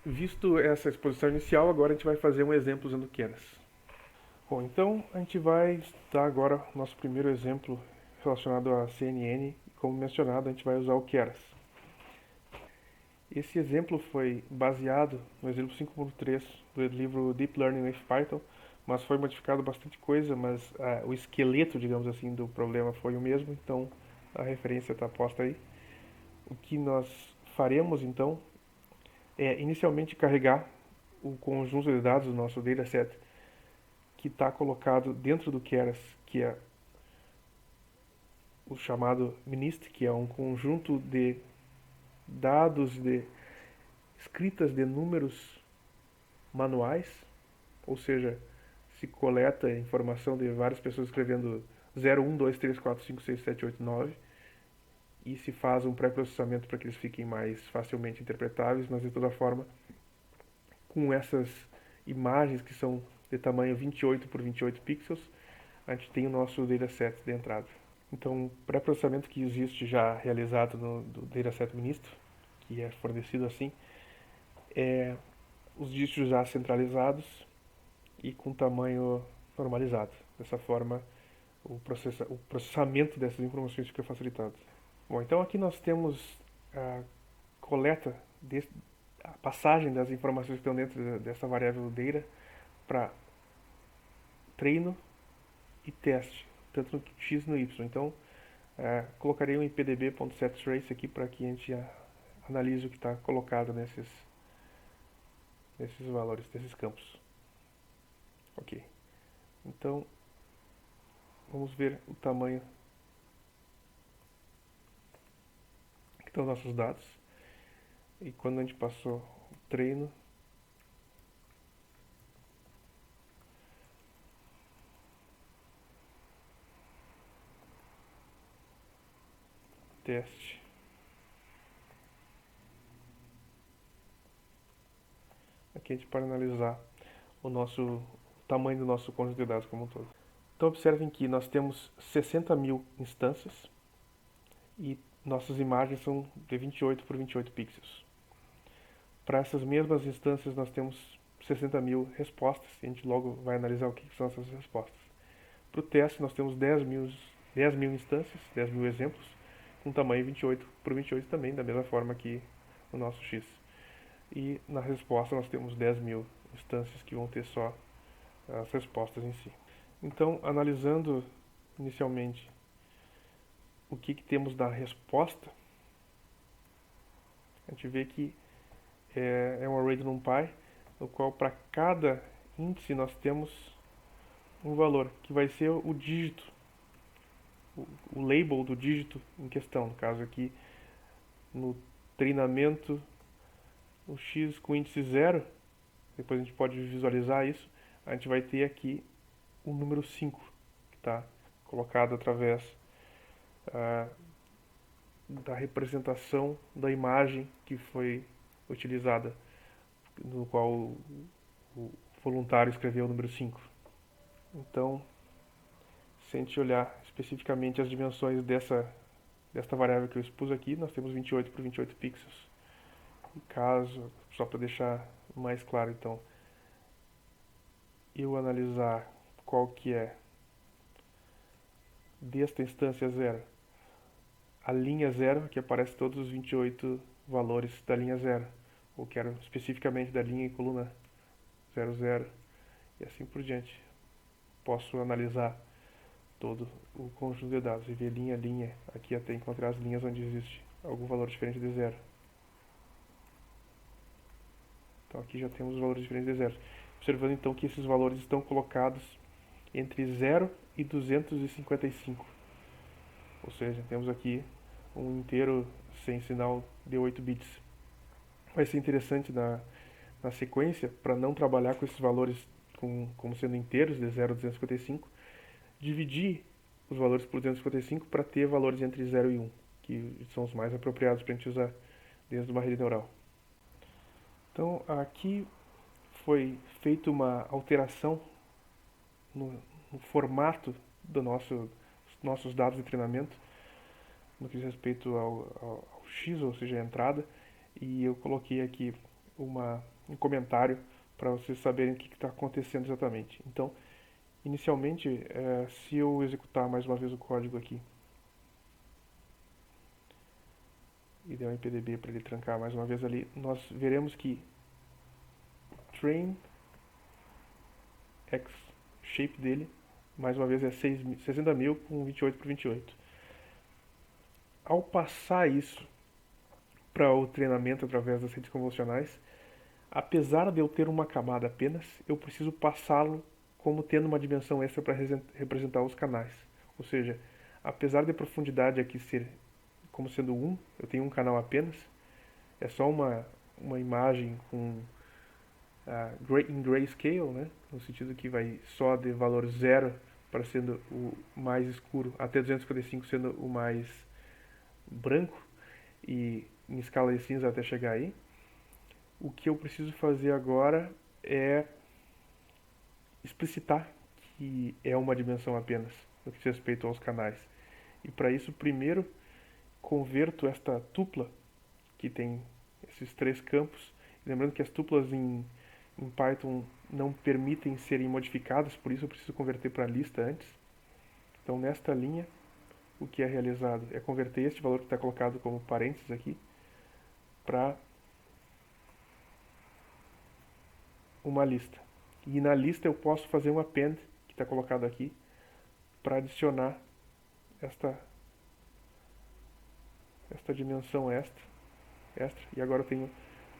Visto essa exposição inicial, agora a gente vai fazer um exemplo usando Keras. Bom, então a gente vai dar agora o nosso primeiro exemplo relacionado a CNN. Como mencionado, a gente vai usar o Keras. Esse exemplo foi baseado no exemplo 5.3 do livro Deep Learning with Python, mas foi modificado bastante coisa, mas o esqueleto, digamos assim, do problema foi o mesmo, então a referência está posta aí. O que nós faremos então é inicialmente carregar o conjunto de dados do nosso dataset que está colocado dentro do Keras, que é o chamado MNIST, que é um conjunto de dados de escritas de números manuais, ou seja, se coleta informação de várias pessoas escrevendo 0, 1, 2, 3, 4, 5, 6, 7, 8, 9 e se faz um pré-processamento para que eles fiquem mais facilmente interpretáveis, mas de toda forma, com essas imagens que são de tamanho 28 por 28 pixels, a gente tem o nosso dataset de entrada. Então, o pré-processamento que existe já realizado no do dataset ministro, que é fornecido assim, é os dígitos já centralizados e com tamanho normalizado. Dessa forma, o processamento dessas informações fica facilitado. Bom, então aqui nós temos a coleta, a passagem das informações que estão dentro dessa variável data para treino e teste, tanto no x e no y. Então, colocarei um ipdb.setTrace aqui para que a gente analise o que está colocado nesses valores, desses campos. Ok. Então, vamos ver o tamanho que estão nossos dados. E quando a gente passou o treino, teste, aqui a gente pode analisar o tamanho do nosso conjunto de dados como um todo. Então observem que nós temos 60.000 instâncias e nossas imagens são de 28 por 28 pixels. Para essas mesmas instâncias nós temos 60.000 respostas e a gente logo vai analisar o que são essas respostas. Para o teste nós temos 10.000 instâncias, 10.000 exemplos, com tamanho 28 por 28 também, da mesma forma que o nosso X. E na resposta nós temos 10.000 instâncias que vão ter só as respostas em si. Então, analisando inicialmente o que temos da resposta, a gente vê que é um array de NumPy, no qual para cada índice nós temos um valor, que vai ser o dígito, o label do dígito em questão. No caso aqui, no treinamento, o x com índice 0, depois a gente pode visualizar isso, a gente vai ter aqui o número 5, que está colocado através da representação da imagem que foi utilizada, no qual o voluntário escreveu o número 5. Então, se a gente olhar especificamente as dimensões desta variável que eu expus aqui, nós temos 28 por 28 pixels. E caso, só para deixar mais claro, então, eu analisar qual que é desta instância 0, a linha 0, que aparece todos os 28 valores da linha 0, ou quero especificamente da linha e coluna 00, e assim por diante. Posso analisar todo o conjunto de dados e ver linha a linha, aqui até encontrar as linhas onde existe algum valor diferente de 0. Então aqui já temos os valores diferentes de 0. Observando então que esses valores estão colocados entre 0 e 255. Ou seja, temos aqui um inteiro sem sinal de 8 bits. Vai ser interessante na sequência, para não trabalhar com esses valores como sendo inteiros, de 0 a 255, dividir os valores por 255 para ter valores entre 0 e 1, que são os mais apropriados para a gente usar dentro de uma rede neural. Então, aqui foi feita uma alteração no formato dos nossos dados de treinamento, no que diz respeito ao X, ou seja, a entrada, e eu coloquei aqui um comentário para vocês saberem o que está acontecendo exatamente. Então, inicialmente, se eu executar mais uma vez o código aqui e der um IPDB para ele trancar mais uma vez ali, nós veremos que train x shape dele, mais uma vez é 60.000 com 28 por 28. Ao passar isso para o treinamento através das redes convolucionais, apesar de eu ter uma camada apenas, eu preciso passá-lo como tendo uma dimensão extra para representar os canais. Ou seja, apesar de a profundidade aqui ser como sendo 1, eu tenho um canal apenas, é só uma imagem com em grayscale, né? No sentido que vai só de valor 0 para sendo o mais escuro, até 255 sendo o mais branco, e em escala de cinza até chegar aí. O que eu preciso fazer agora é explicitar que é uma dimensão apenas, no que diz respeito aos canais. E para isso, primeiro, converto esta tupla, que tem esses 3 campos. Lembrando que as tuplas em Python não permitem serem modificadas, por isso eu preciso converter para lista antes. Então, nesta linha, o que é realizado é converter este valor que está colocado como parênteses aqui para uma lista. E na lista eu posso fazer um append, que está colocado aqui, para adicionar esta dimensão extra. E agora eu tenho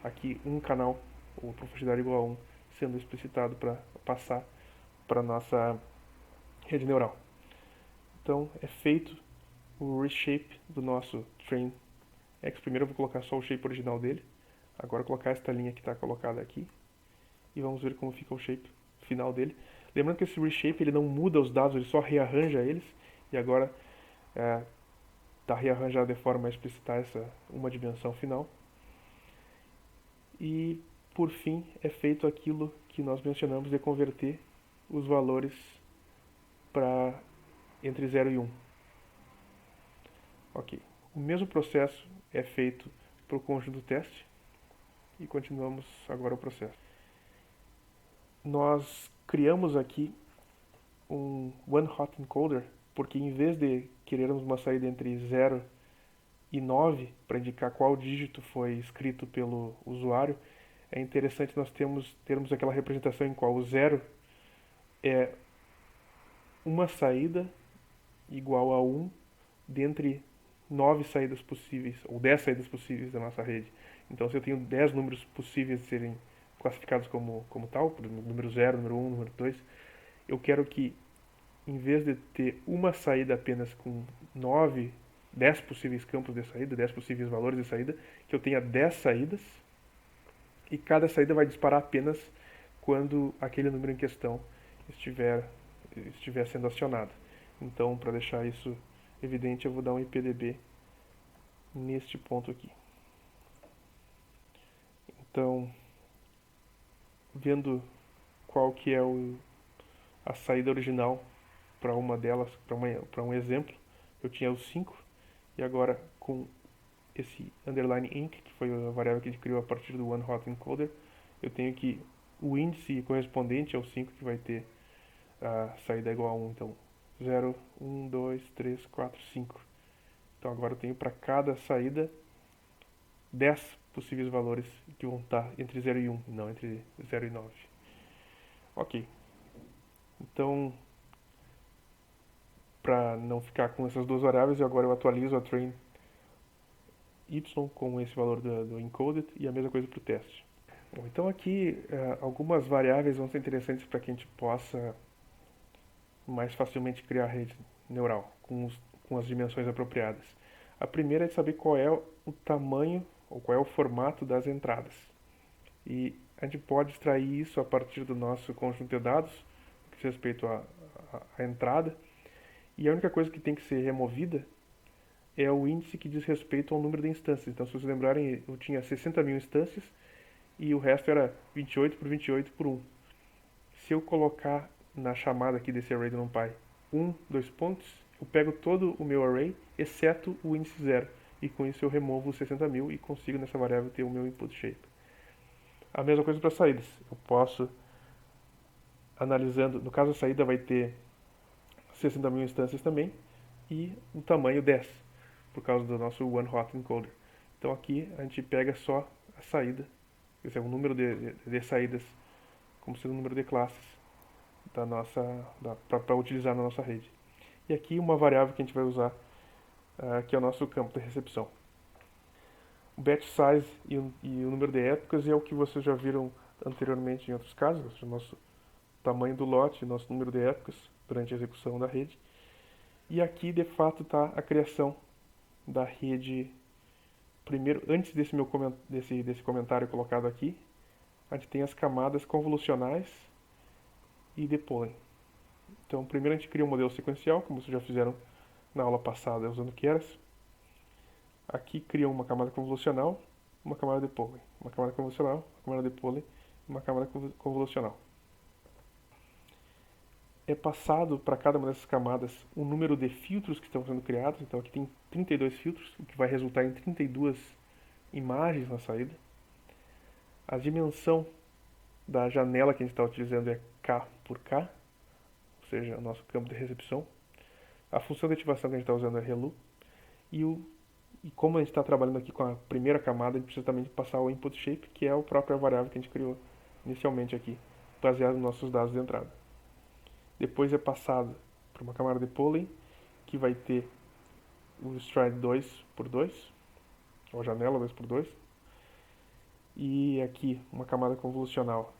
aqui um canal, ou profundidade igual a 1, sendo explicitado para passar para a nossa rede neural. Então é feito o reshape do nosso train X. Primeiro eu vou colocar só o shape original dele. Agora eu vou colocar esta linha que está colocada aqui. E vamos ver como fica o shape final dele. Lembrando que esse reshape ele não muda os dados, ele só rearranja eles. E agora está rearranjado de forma a explicitar essa uma dimensão final. E por fim é feito aquilo que nós mencionamos de converter os valores para entre 0 e 1. Ok. O mesmo processo é feito para o conjunto teste e continuamos agora o processo. Nós criamos aqui um one-hot encoder porque em vez de querermos uma saída entre 0 e 9 para indicar qual dígito foi escrito pelo usuário, é interessante nós termos aquela representação em qual o 0 é uma saída igual a 1 dentre 9 saídas possíveis, ou 10 saídas possíveis da nossa rede. Então, se eu tenho 10 números possíveis de serem classificados como tal, número 0, número 1, número 2, eu quero que, em vez de ter uma saída apenas com 10 possíveis campos de saída, 10 possíveis valores de saída, que eu tenha 10 saídas, e cada saída vai disparar apenas quando aquele número em questão estiver sendo acionado. Então, para deixar isso evidente, eu vou dar um IPDB neste ponto aqui. Então, vendo qual que é a saída original para uma delas, para um exemplo, eu tinha os 5, e agora com esse underline inc, que foi a variável que a gente criou a partir do one-hot encoder, eu tenho que o índice correspondente ao 5 que vai ter a saída igual a 1. Então, 0, 1, 2, 3, 4, 5. Então agora eu tenho para cada saída 10 possíveis valores que vão estar entre 0 e 1, não entre 0 e 9. Ok. Então, para não ficar com essas duas variáveis, agora eu atualizo a train y com esse valor do encoded e a mesma coisa para o teste. Bom, então aqui algumas variáveis vão ser interessantes para que a gente possa mais facilmente criar rede neural com as dimensões apropriadas. A primeira é saber qual é o tamanho ou qual é o formato das entradas. E a gente pode extrair isso a partir do nosso conjunto de dados, que diz respeito à entrada. E a única coisa que tem que ser removida é o índice que diz respeito ao número de instâncias. Então, se vocês lembrarem, eu tinha 60.000 instâncias e o resto era 28 por 28 por 1. Se eu colocar na chamada aqui desse array do NumPy 2 pontos, eu pego todo o meu array, exceto o índice 0. E com isso eu removo os 60.000 e consigo nessa variável ter o meu input shape. A mesma coisa para saídas. Eu posso, analisando, no caso a saída vai ter 60 mil instâncias também e o tamanho 10, por causa do nosso One Hot Encoder. Então aqui a gente pega só a saída, esse é o número de saídas, como sendo o número de classes da nossa, para utilizar na nossa rede. E aqui uma variável que a gente vai usar, que é o nosso campo de recepção. O batch size e o número de épocas é o que vocês já viram anteriormente em outros casos, o nosso tamanho do lote, nosso número de épocas durante a execução da rede. E aqui, de fato, está a criação da rede. Primeiro, antes desse comentário colocado aqui, a gente tem as camadas convolucionais e de Pooling. Então, primeiro a gente cria um modelo sequencial, como vocês já fizeram na aula passada usando Keras. Aqui cria uma camada convolucional, uma camada de Pooling, uma camada convolucional, uma camada de Pooling, uma camada convolucional. É passado para cada uma dessas camadas o número de filtros que estão sendo criados. Então aqui tem 32 filtros, o que vai resultar em 32 imagens na saída. A dimensão da janela que a gente está utilizando é K por K, ou seja, o nosso campo de recepção. A função de ativação que a gente está usando é ReLU. E como a gente está trabalhando aqui com a primeira camada, a gente precisa também passar o input shape, que é a própria variável que a gente criou inicialmente aqui, baseado nos nossos dados de entrada. Depois é passado para uma camada de Pooling, que vai ter o stride 2x2, ou janela 2x2. E aqui uma camada convolucional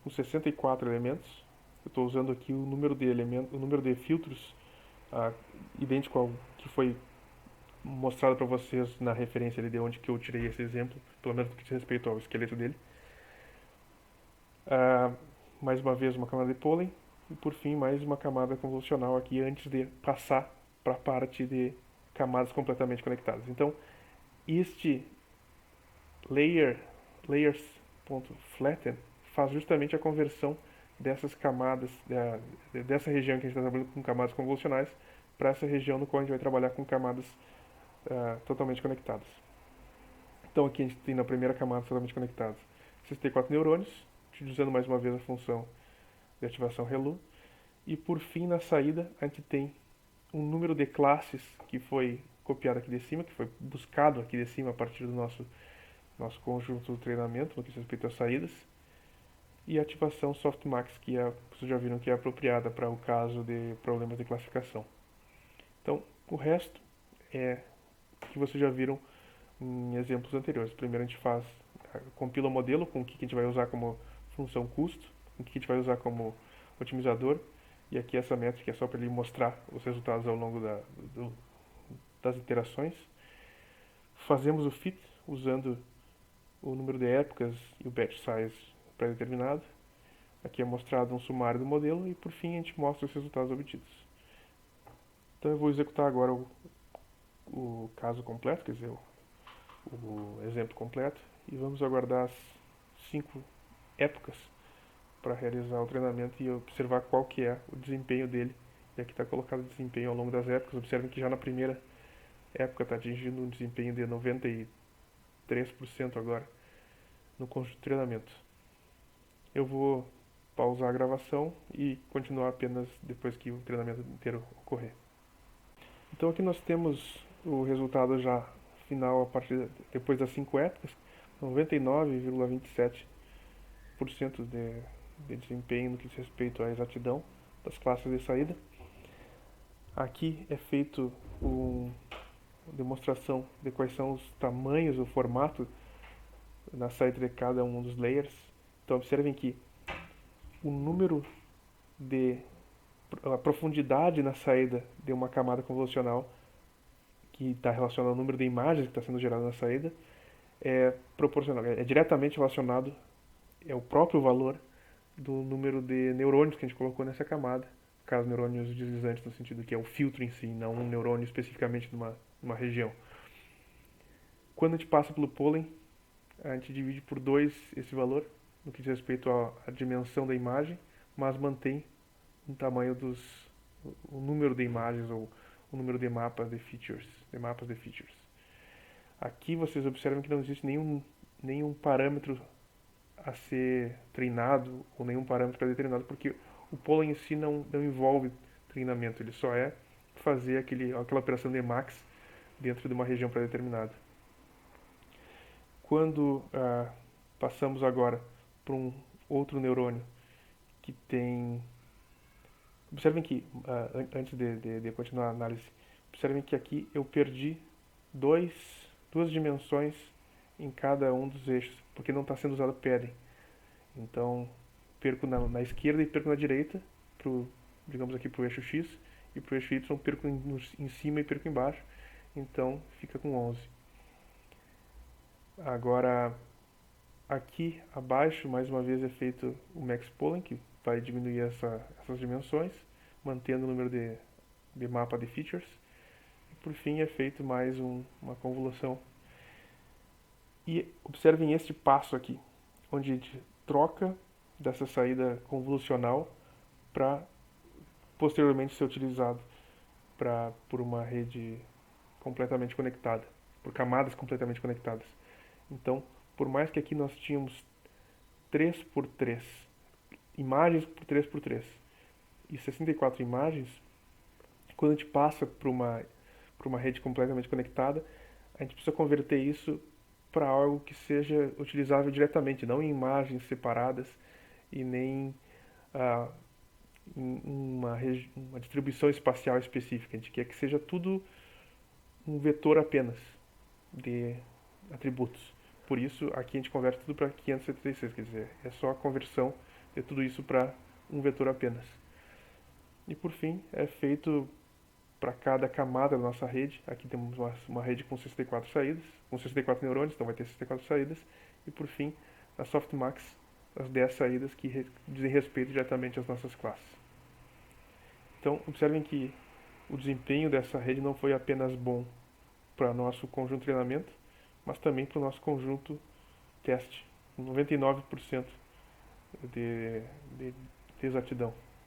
com 64 elementos. Eu estou usando aqui o número de elementos, o número de filtros idêntico ao que foi mostrado para vocês na referência de onde que eu tirei esse exemplo, pelo menos no que diz respeito ao esqueleto dele. Mais uma vez uma camada de Pooling e por fim mais uma camada convolucional aqui antes de passar para a parte de camadas completamente conectadas. Então este layers.flatten faz justamente a conversão dessas camadas, dessa região que a gente está trabalhando com camadas convolucionais, para essa região no qual a gente vai trabalhar com camadas totalmente conectadas. Então aqui a gente tem na primeira camada totalmente conectadas 64 neurônios, utilizando mais uma vez a função de ativação ReLU. E por fim, na saída, a gente tem um número de classes que foi copiado aqui de cima, que foi buscado aqui de cima a partir do nosso conjunto de treinamento, no que diz respeito às saídas. E a ativação softmax, que vocês já viram que é apropriada para o caso de problemas de classificação. Então, o resto é que vocês já viram em exemplos anteriores. Primeiro a gente compila o modelo com o que a gente vai usar como função custo, com o que a gente vai usar como otimizador, e aqui essa métrica é só para ele mostrar os resultados ao longo das iterações. Fazemos o fit usando o número de épocas e o batch size pré-determinado. Aqui é mostrado um sumário do modelo e por fim a gente mostra os resultados obtidos. Então eu vou executar agora o caso completo, quer dizer, o exemplo completo, e vamos aguardar as 5 épocas para realizar o treinamento e observar qual que é o desempenho dele. E aqui está colocado o desempenho ao longo das épocas. Observem que já na primeira época está atingindo um desempenho de 93% agora no conjunto de treinamento. Eu vou pausar a gravação e continuar apenas depois que o treinamento inteiro ocorrer. Então aqui nós temos o resultado já final depois das 5 épocas, 99,27% de desempenho no que diz respeito à exatidão das classes de saída. Aqui é feito uma demonstração de quais são os tamanhos, o formato na saída de cada um dos layers. Então observem que a profundidade na saída de uma camada convolucional, que está relacionada ao número de imagens que está sendo gerada na saída, é proporcional, é diretamente relacionado, é o próprio valor do número de neurônios que a gente colocou nessa camada, no caso neurônios deslizantes no sentido que é o filtro em si, não um neurônio especificamente numa região. Quando a gente passa pelo Pooling, a gente divide por 2 esse valor, no que diz respeito à dimensão da imagem, mas mantém o tamanho o número de imagens ou o número de mapas de features. Aqui vocês observam que não existe nenhum parâmetro a ser treinado ou nenhum parâmetro é determinado, porque o polo em si não envolve treinamento, ele só é fazer aquela operação de Emacs dentro de uma região pré-determinada. Quando passamos agora para um outro neurônio que tem. Observem que, antes de continuar a análise, observem que aqui eu perdi duas dimensões em cada um dos eixos, porque não está sendo usado padding. Então, perco na esquerda e perco na direita, digamos aqui para o eixo X, e para o eixo Y perco em cima e perco embaixo, então fica com 11. Agora, aqui abaixo, mais uma vez, é feito o max pooling, que vai diminuir essas dimensões, mantendo o número de mapa de features. E por fim é feito mais uma convolução. E observem este passo aqui, onde a gente troca dessa saída convolucional para posteriormente ser utilizado por uma rede completamente conectada, por camadas completamente conectadas. Então, por mais que aqui nós tínhamos 3x3, imagens por 3x3 e 64 imagens, quando a gente passa para uma rede completamente conectada, a gente precisa converter isso para algo que seja utilizável diretamente, não em imagens separadas e nem ah, em uma distribuição espacial específica. A gente quer que seja tudo um vetor apenas de atributos. Por isso, aqui a gente converte tudo para 576, quer dizer, é só a conversão de tudo isso para um vetor apenas. E por fim, é feito para cada camada da nossa rede. Aqui temos uma rede com 64 saídas, com 64 neurônios, então vai ter 64 saídas. E por fim, na Softmax, as 10 saídas que dizem respeito diretamente às nossas classes. Então, observem que o desempenho dessa rede não foi apenas bom para nosso conjunto de treinamento, mas também para o nosso conjunto teste, 99% de exatidão.